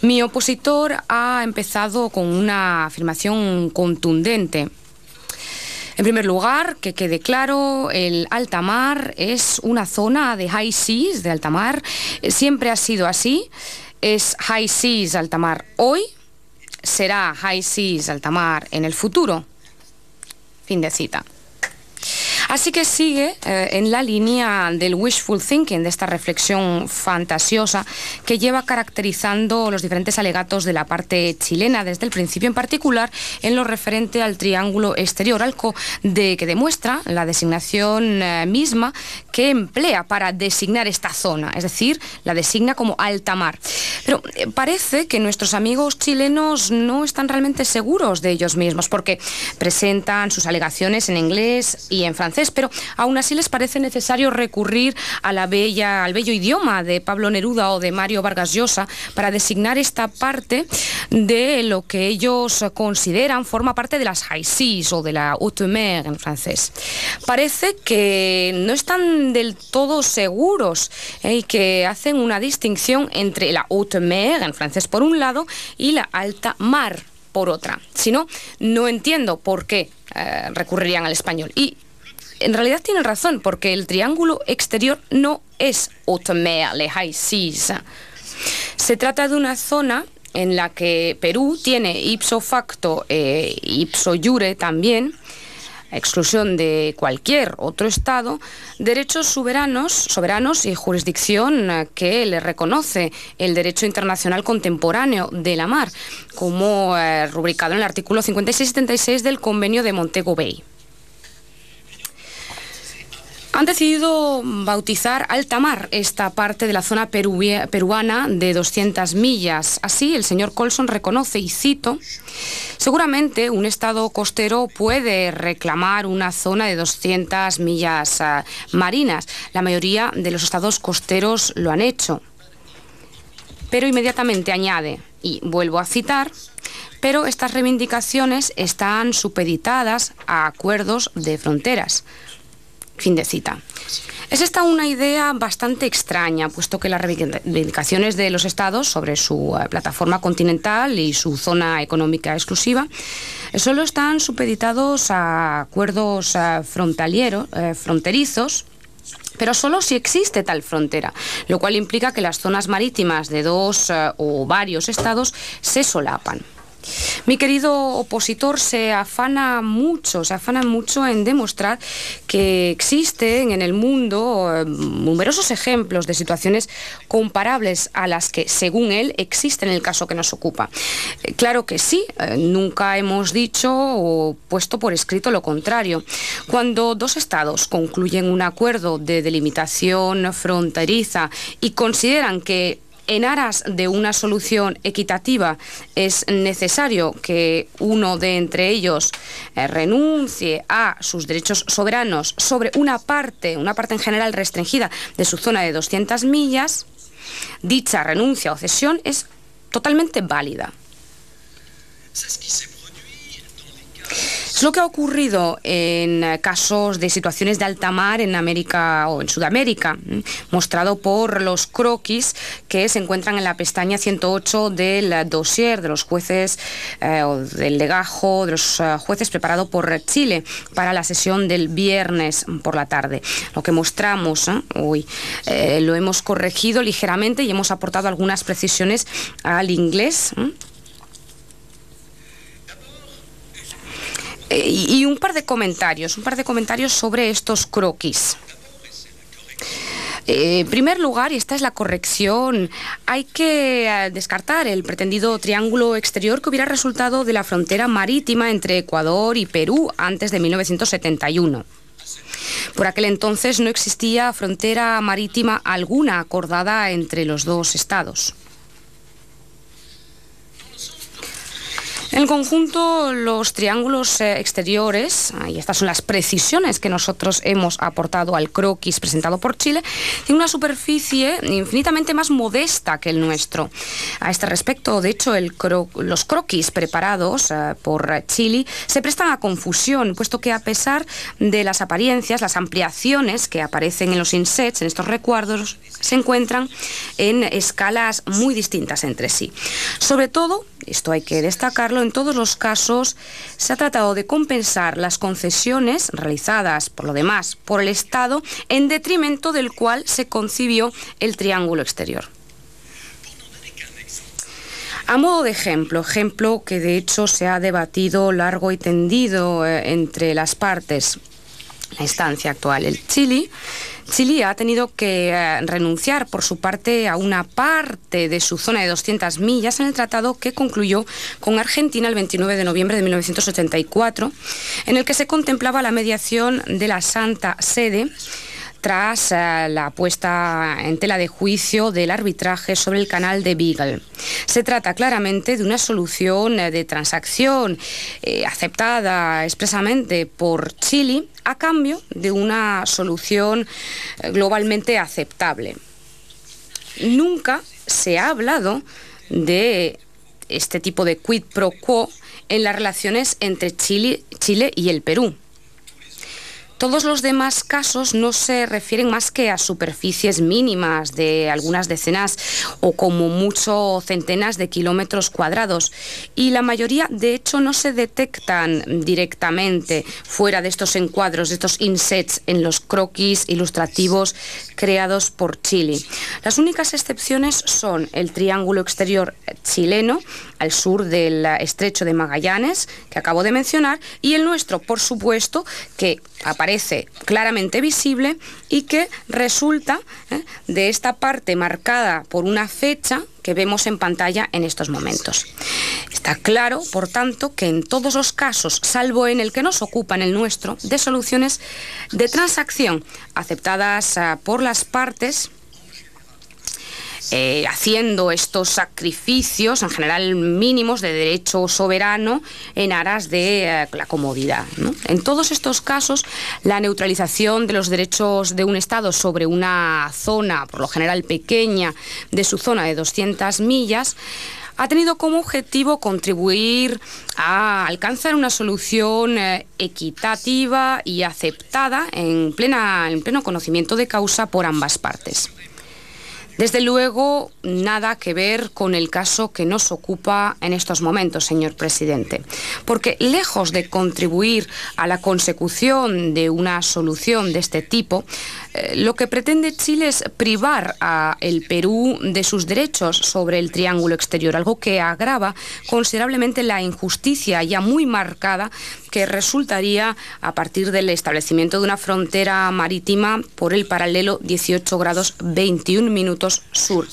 Mi opositor ha empezado con una afirmación contundente. En primer lugar, que quede claro, el alta mar es una zona de high seas, de alta mar. Siempre ha sido así. Es high seas, alta mar hoy. Será high seas, alta mar en el futuro. Fin de cita. Así que sigue en la línea del wishful thinking, de esta reflexión fantasiosa que lleva caracterizando los diferentes alegatos de la parte chilena desde el principio, en particular en lo referente al triángulo exterior, algo que demuestra la designación misma que emplea para designar esta zona, es decir, la designa como alta mar. Pero parece que nuestros amigos chilenos no están realmente seguros de ellos mismos, porque presentan sus alegaciones en inglés y en francés, pero aún así les parece necesario recurrir al bello idioma de Pablo Neruda o de Mario Vargas Llosa para designar esta parte de lo que ellos consideran forma parte de las high seas o de la haute mer en francés. Parece que no están del todo seguros y que hacen una distinción entre la haute mer en francés por un lado y la alta mar por otra. Si no, no entiendo por qué recurrirían al español. Y en realidad tienen razón, porque el triángulo exterior no es haute mer, les high seas. Se trata de una zona en la que Perú tiene ipso facto e ipso iure también, a exclusión de cualquier otro Estado, derechos soberanos y jurisdicción que le reconoce el derecho internacional contemporáneo de la mar, como rubricado en el artículo 56-76 del Convenio de Montego Bay. Han decidido bautizar alta mar esta parte de la zona peruana de 200 millas. Así, el señor Colson reconoce, y cito, seguramente un Estado costero puede reclamar una zona de 200 millas marinas. La mayoría de los Estados costeros lo han hecho. Pero inmediatamente añade, y vuelvo a citar, pero estas reivindicaciones están supeditadas a acuerdos de fronteras. Fin de cita. Es esta una idea bastante extraña, puesto que las reivindicaciones de los estados sobre su plataforma continental y su zona económica exclusiva solo están supeditados a acuerdos fronterizos, pero solo si existe tal frontera, lo cual implica que las zonas marítimas de dos o varios estados se solapan. Mi querido opositor se afana mucho en demostrar que existen en el mundo numerosos ejemplos de situaciones comparables a las que, según él, existen en el caso que nos ocupa. Claro que sí, nunca hemos dicho o puesto por escrito lo contrario. Cuando dos estados concluyen un acuerdo de delimitación fronteriza y consideran que en aras de una solución equitativa es necesario que uno de entre ellos renuncie a sus derechos soberanos sobre una parte en general restringida de su zona de 200 millas, dicha renuncia o cesión es totalmente válida. Es lo que ha ocurrido en casos de situaciones de alta mar en América o en Sudamérica, mostrado por los croquis que se encuentran en la pestaña 108 del dossier de los jueces o del legajo de los jueces preparado por Chile para la sesión del viernes por la tarde. Lo que mostramos hoy lo hemos corregido ligeramente y hemos aportado algunas precisiones al inglés. Y un par de comentarios sobre estos croquis. En primer lugar, y esta es la corrección, hay que descartar el pretendido triángulo exterior que hubiera resultado de la frontera marítima entre Ecuador y Perú antes de 1971. Por aquel entonces no existía frontera marítima alguna acordada entre los dos estados. En conjunto, los triángulos exteriores, y estas son las precisiones que nosotros hemos aportado al croquis presentado por Chile, tienen una superficie infinitamente más modesta que el nuestro. A este respecto, de hecho, los croquis preparados por Chile se prestan a confusión, puesto que a pesar de las apariencias, las ampliaciones que aparecen en los insets, en estos recuadros, se encuentran en escalas muy distintas entre sí. Sobre todo, esto hay que destacarlo, en todos los casos se ha tratado de compensar las concesiones realizadas, por lo demás, por el Estado, en detrimento del cual se concibió el triángulo exterior. A modo de ejemplo que de hecho se ha debatido largo y tendido entre las partes, la instancia actual, el Chile ha tenido que renunciar por su parte a una parte de su zona de 200 millas en el tratado que concluyó con Argentina el 29 de noviembre de 1984, en el que se contemplaba la mediación de la Santa Sede tras la puesta en tela de juicio del arbitraje sobre el canal de Beagle. Se trata claramente de una solución de transacción aceptada expresamente por Chile a cambio de una solución globalmente aceptable. Nunca se ha hablado de este tipo de quid pro quo en las relaciones entre Chile y el Perú. Todos los demás casos no se refieren más que a superficies mínimas de algunas decenas o como mucho centenas de kilómetros cuadrados, y la mayoría de hecho no se detectan directamente fuera de estos encuadros, de estos insets en los croquis ilustrativos creados por Chile. Las únicas excepciones son el triángulo exterior chileno al sur del estrecho de Magallanes, que acabo de mencionar, y el nuestro, por supuesto, que aparece claramente visible y que resulta de esta parte marcada por una fecha que vemos en pantalla en estos momentos. Está claro, por tanto, que en todos los casos, salvo en el que nos ocupa, en el nuestro, de soluciones de transacción aceptadas por las partes, haciendo estos sacrificios, en general mínimos, de derecho soberano en aras de la comodidad, ¿no? En todos estos casos, la neutralización de los derechos de un Estado sobre una zona, por lo general pequeña, de su zona de 200 millas, ha tenido como objetivo contribuir a alcanzar una solución equitativa y aceptada en pleno conocimiento de causa por ambas partes. Desde luego, nada que ver con el caso que nos ocupa en estos momentos, señor presidente, porque lejos de contribuir a la consecución de una solución de este tipo, lo que pretende Chile es privar a el Perú de sus derechos sobre el triángulo exterior, algo que agrava considerablemente la injusticia ya muy marcada que resultaría a partir del establecimiento de una frontera marítima por el paralelo 18 grados 21 minutos sur.